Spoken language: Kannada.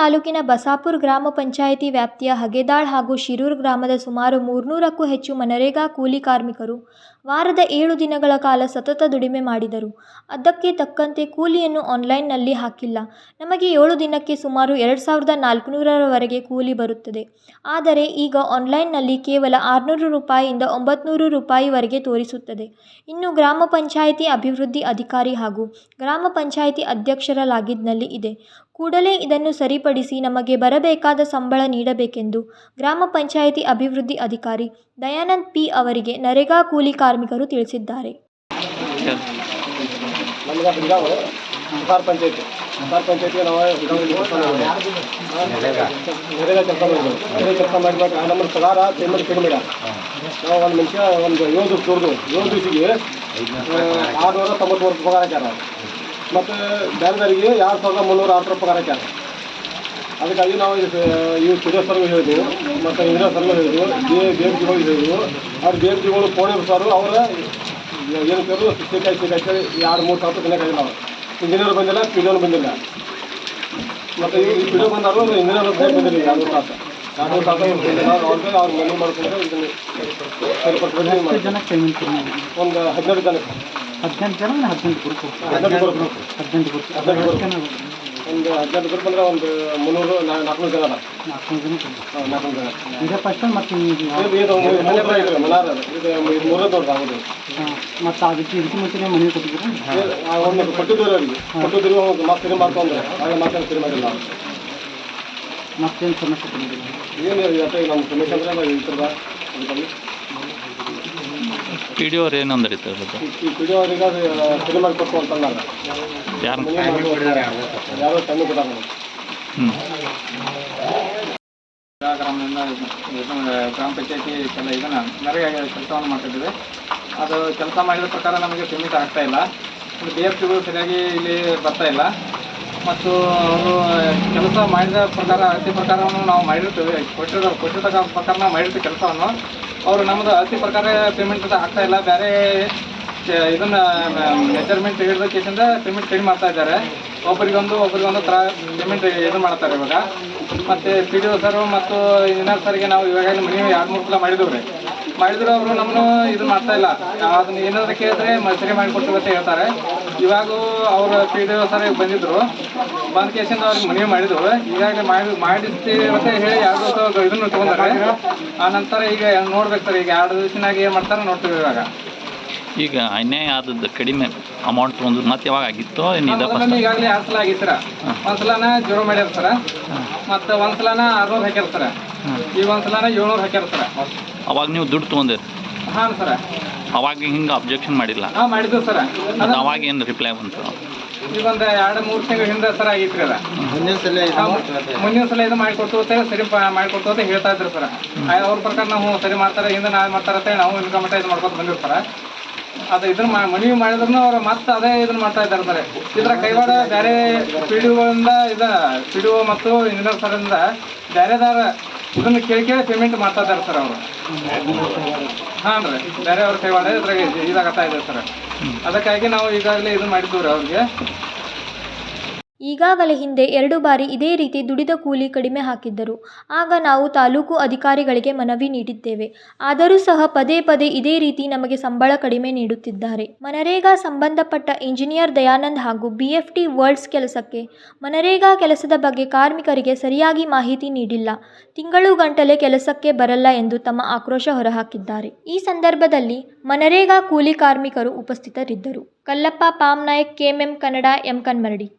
ತಾಲೂಕಿನ ಬಸಾಪುರ ಗ್ರಾಮ ಪಂಚಾಯಿತಿ ವ್ಯಾಪ್ತಿಯ ಹಗೆದಾಳ್ ಹಾಗೂ ಶಿರೂರು ಗ್ರಾಮದ ಸುಮಾರು 300ಕ್ಕೂ ಹೆಚ್ಚು ಮನರೇಗಾ ಕೂಲಿ ಕಾರ್ಮಿಕರು ವಾರದ 7 ದಿನಗಳ ಕಾಲ ಸತತ ದುಡಿಮೆ ಮಾಡಿದರು. ಅದಕ್ಕೆ ತಕ್ಕಂತೆ ಕೂಲಿಯನ್ನು ಆನ್ಲೈನ್ನಲ್ಲಿ ಹಾಕಿಲ್ಲ. ನಮಗೆ 7 ದಿನಕ್ಕೆ ಸುಮಾರು 2400ರವರೆಗೆ ಕೂಲಿ ಬರುತ್ತದೆ. ಆದರೆ ಈಗ ಆನ್ಲೈನ್ನಲ್ಲಿ ಕೇವಲ 600 ರೂಪಾಯಿಯಿಂದ 900 ರೂಪಾಯಿವರೆಗೆ ತೋರಿಸುತ್ತದೆ. ಇನ್ನು ಗ್ರಾಮ ಪಂಚಾಯಿತಿ ಅಭಿವೃದ್ಧಿ ಅಧಿಕಾರಿ ಹಾಗೂ ಗ್ರಾಮ ಪಂಚಾಯಿತಿ ಅಧ್ಯಕ್ಷರ ಲಾಗಿನ್ನಲ್ಲಿ ಇದೆ. ಕೂಡಲೇ ಇದನ್ನು ಸರಿಪಡಿಸಿ ನಮಗೆ ಬರಬೇಕಾದ ಸಂಬಳ ನೀಡಬೇಕೆಂದು ಗ್ರಾಮ ಪಂಚಾಯಿತಿ ಅಭಿವೃದ್ಧಿ ಅಧಿಕಾರಿ ದಯಾನಂದ್ ಪಿ ಅವರಿಗೆ ನರೇಗಾ ಕೂಲಿ ಕಾರ್ಮಿಕರು ತಿಳಿಸಿದ್ದಾರೆ. ಪಂಚಾಯತಿಗೆ ನಾವು ನರೇಗಾ ಕೆಲಸ ಮಾಡಬೇಕು. ನಮ್ಮ ಪ್ರಕಾರ ಪೇಮೆಂಟ್ ಕಡಿಮೆ. ನಾವು ಒಂದು ಮನುಷ್ಯ ಒಂದು 7 ದಿವಸ ದುಡ್ದು 7 ದಿವಸಿಗೆ 693 ಪಗಾರ ಹಾಕ್ಯಾರ. ಮತ್ತು ಬೇರೆದಾರಿಗೆ 2306 ಪಗಾರ ಹಾಕ್ಯಾರ. ಅದಕ್ಕಾಗಿ ನಾವು ಇವು ಸುರೇಶ್ ಸರ್ಗೂ ಹೇಳಿದೆವು, ಮತ್ತು ಇಂಜಿನಿಯರ್ ಸರ್ಗೂ ಹೇಳಿದೆವು, BFGಗಳು ಹೇಳಿದೆವು. ಅವ್ರು BFGಗಳು ಫೋನ್ ಸರ್ ಅವರ ಏನು ಕೇಳಿದ್ರು ಸಿಕ್ಕಾಯಿ 2-3 ಸಾವಿರ ತಿನ್ನಕ್ಕಾಗಿಲ್ಲ. ನಾವು ಇಂಜಿನಿಯರ್ ಬಂದಿಲ್ಲ, PDO ಬಂದಿಲ್ಲ. ಮತ್ತು ಈ PDO ಬಂದಾರು ಇಂಜಿನಿಯರ್ ಬಂದಿಲ್ಲ. 2 ತಾಸು ಬಂದಿಲ್ಲ. ಅವ್ರಿಗೆ ಅವ್ರು ಮನೆ ಮಾಡ್ಕೊಂಡು ಇದನ್ನು ಸರಿಪಟ್ಟು ಒಂದು 12 ಜನ. 18 ಗ್ರೂಪ್ ಒಂದು 18 ಗ್ರೂಪ್ ಅಂದರೆ ಒಂದು 300-400 ಜನ ಅದ. 400 ಜನ ಇದೆ ಫಸ್ಟ್. ಮತ್ತು ಮನಾರ ಇದು 3 ದೊಡ್ಡ ಆಗೋದು. ಮತ್ತು ಅದಕ್ಕೆ ಇದಕ್ಕೆ ಮುಂಚೆ ಮನೆ ಕೊಟ್ಟಿದ್ರು. ಒಂದು ಕೊಟ್ಟಿದ್ದೀವಿ ಅವರಿಗೆ ಕೊಟ್ಟಿದ್ದೀವಿ. ಮತ್ತೆ ಸರಿ ಮಾಡ್ಕೊಂಡ್ರೆ ಹಾಗೆ ಮಾತ್ರ ಸರಿ ಮಾಡಿಲ್ಲ. ಮತ್ತೇನು ಸಮಸ್ಯೆ ಕೊಟ್ಟಿದ್ದೀವಿ ಏನು ಇವತ್ತು ನಮ್ಮ ಸಮಸ್ಯೆ ಅಂದರೆ ನಾವು ಹೇಳ್ತಿರ್ದ. ಅದಕ್ಕಾಗಿ PDO ಅವ್ರು ಏನಂದ್ರೆ ಈ PDO ಅವ್ರಿಗೆ ಸರಿ ಮಾಡಿ ಕೊಟ್ಟು ಅಂತಂದಾಗ ಯಾರೋ ಟೈಮಿಗೆ ಕೊಟ್ಟಾಗ ಗ್ರಾಮ ಪಂಚಾಯತಿ ಇದನ್ನು ನರೇಗಾ ಕೆಲಸವನ್ನು ಮಾಡ್ತಿದ್ದೀವಿ. ಅದು ಕೆಲಸ ಮಾಡಿದ ಪ್ರಕಾರ ನಮಗೆ ಪೇಮೆಂಟ್ ಆಗ್ತಾ ಇಲ್ಲ. BFGಗಳು ಸರಿಯಾಗಿ ಇಲ್ಲಿ ಬರ್ತಾ ಇಲ್ಲ. ಮತ್ತು ಅವರು ಕೆಲಸ ಮಾಡಿದ ಪ್ರಕಾರ ಅಳತೆ ಪ್ರಕಾರವನ್ನು ನಾವು ಮಾಡಿರ್ತೀವಿ. ಕೊಟ್ಟಿದ್ದ ಪ್ರಕಾರ ನಾವು ಮಾಡಿರ್ತೀವಿ ಕೆಲಸವನ್ನು. ಅವರು ನಮ್ಮದು ಅಳತೆ ಪ್ರಕಾರ ಪೇಮೆಂಟ್ ಆಗ್ತಾ ಇಲ್ಲ. ಬೇರೆ ಇದನ್ನು ಮೆಜರ್ಮೆಂಟ್ ಹಿಡಿದ ಕೇಸಿಂದ ಪೇಮೆಂಟ್ ಕಡಿಮೆ ಮಾಡ್ತಾ ಇದ್ದಾರೆ. ಒಬ್ಬರಿಗೊಂದು ಥರ ಪೇಮೆಂಟ್ ಇದು ಮಾಡ್ತಾರೆ ಇವಾಗ. ಮತ್ತು PDO ಸರು ಮತ್ತು ಇಂಜಿನಿಯರ್ ಸರ್ಗೆ ನಾವು ಇವಾಗಲೇ ಮನೆ 2-3 ಸಲ ಮಾಡಿದ್ರು. ಅವರು ನಮ್ಮನ್ನು ಇದು ಮಾಡ್ತಾ ಇಲ್ಲ. ಅದನ್ನು ಏನಾದರೂ ಕೇಳಿದ್ರೆ ಸರಿ ಮಾಡಿಕೊಡ್ತೀವಿ ಅಂತ ಹೇಳ್ತಾರೆ. ಇವಾಗ ಅವರು PDO ಸರ್ ಬಂದಿದ್ದರು. ಬಂದ ಕೇಸಿಂದ ಅವ್ರಿಗೆ ಮನವಿ ಮಾಡಿದ್ರು. ಈಗಾಗಲೇ ಮಾಡಿಸ್ತೀವಿ ಅಂತ ಹೇಳಿ 2 ದಿವಸ ಇದನ್ನು ತೊಗೊಂಡಾರೆ. ಆ ನಂತರ ಈಗ ನೋಡ್ಬೇಕು ಸರ್. ಈಗ 2 ದಿವಸನಾಗ ಏನು ಮಾಡ್ತಾರೆ ನೋಡ್ತೀವಿ. ಇವಾಗ ಈಗ ಅನ್ಯಾಯ ಆದದ್ದು ಕಡಿಮೆ ಅಮೌಂಟ್ ಒಂದು ಮತ್ತೆ ಯಾವಾಗ ಆಗಿತ್ತು? ಈಗಾಗಲೇ 2 ಸಲ ಆಗಿತ್ತು ಸರ. ಒಂದು ಸಲನ 0 ಮಾಡ್ಯಾರ ಸರ. ಮತ್ತು ಒಂದು ಸಲನ 600 ಹಾಕ್ಯಾರ ಸರ. ಈಗ ಒಂದು ಸಲನ 700 ಹಾಕ್ಯಾರ ಸರ. ಅವಾಗ ನೀವು ದುಡ್ಡು ತೊಗೊಂಡಿರಿ? ಹಾಂ ಸರ. ಅವಾಗ ಹಿಂಗೆ ಅಬ್ಜೆಕ್ಷನ್ ಮಾಡಿಲ್ಲ? ಹಾಂ ಮಾಡಿದ್ವಿ ಸರ. ಅವಾಗ ಏನು ರಿಪ್ಲೈ ಬಂತು? ಈಗ ಒಂದು 2-3 ತಿಂಗಳ ಹಿಂದೆ ಸರ ಆಗಿತ್ತು ಅದ. ಮುಂದಿನ ಸಲ ಇದು ಮಾಡಿಕೊಡ್ತು ಸರಿ ಮಾಡಿಕೊಡ್ತು ಅಂತ ಹೇಳ್ತಾ ಇದ್ರು ಸರ. ಅವ್ರ ಪ್ರಕಾರ ನಾವು ಸರಿ ಮಾಡ್ತಾರೆ, ಹಿಂದೆ ನಾಳೆ ಮಾಡ್ತಾರೆ ಅಂತ ನಾವು ಇನ್ಕಮ್ ಇದು ಮಾಡ್ಕೊತ ಬಂದಿರ್ತಾರೆ. ಅದು ಇದನ್ನ ಮನವಿ ಮಾಡಿದ್ರು ಅವ್ರು ಮತ್ತೆ ಅದೇ ಇದನ್ನ ಮಾಡ್ತಾ ಇದ್ದಾರೆ ಸರ್. ಇದರ ಕೈವಾಡ ಬೇರೆ PDOಗಳಿಂದ PDO ಮತ್ತು ಇಂಜಿನಿಯರ್ ಸರಿಂದ ಬೇರೆದಾರ ಇದನ್ನು ಕೇಳಿ ಪೇಮೆಂಟ್ ಮಾಡ್ತಾ ಇದ್ದಾರೆ ಸರ್ ಅವರು. ಹಾಂ ರೀ, ಬೇರೆ ಅವ್ರ ಕೈವಾಡ ಇದ್ರಾಗ ಇದಾಗ್ತಾ ಇದೆ ಸರ್. ಅದಕ್ಕಾಗಿ ನಾವು ಈಗಾಗಲೇ ಇದು ಮಾಡಿದ್ದೀವಿ ರೀ ಅವ್ರಿಗೆ. ಈಗಾಗಲೇ ಹಿಂದೆ 2 ಬಾರಿ ಇದೇ ರೀತಿ ದುಡಿದ ಕೂಲಿ ಕಡಿಮೆ ಹಾಕಿದ್ದರು. ಆಗ ನಾವು ತಾಲೂಕು ಅಧಿಕಾರಿಗಳಿಗೆ ಮನವಿ ನೀಡಿದ್ದೇವೆ. ಆದರೂ ಸಹ ಪದೇ ಇದೇ ರೀತಿ ನಮಗೆ ಸಂಬಳ ಕಡಿಮೆ ನೀಡುತ್ತಿದ್ದಾರೆ. ಮನರೇಗಾ ಸಂಬಂಧಪಟ್ಟ ಇಂಜಿನಿಯರ್ ದಯಾನಂದ್ ಹಾಗೂ BFT ವರ್ಲ್ಡ್ಸ್ ಕೆಲಸಕ್ಕೆ ಮನರೇಗಾ ಕೆಲಸದ ಬಗ್ಗೆ ಕಾರ್ಮಿಕರಿಗೆ ಸರಿಯಾಗಿ ಮಾಹಿತಿ ನೀಡಿಲ್ಲ. ತಿಂಗಳುಗಟ್ಟಲೆ ಕೆಲಸಕ್ಕೆ ಬರಲ್ಲ ಎಂದು ತಮ್ಮ ಆಕ್ರೋಶ ಹೊರಹಾಕಿದ್ದಾರೆ. ಈ ಸಂದರ್ಭದಲ್ಲಿ ಮನರೇಗಾ ಕೂಲಿ ಕಾರ್ಮಿಕರು ಉಪಸ್ಥಿತರಿದ್ದರು. Kallappa Pamnayak, KMM Kannada, M ಕನ್ಮರಡಿ.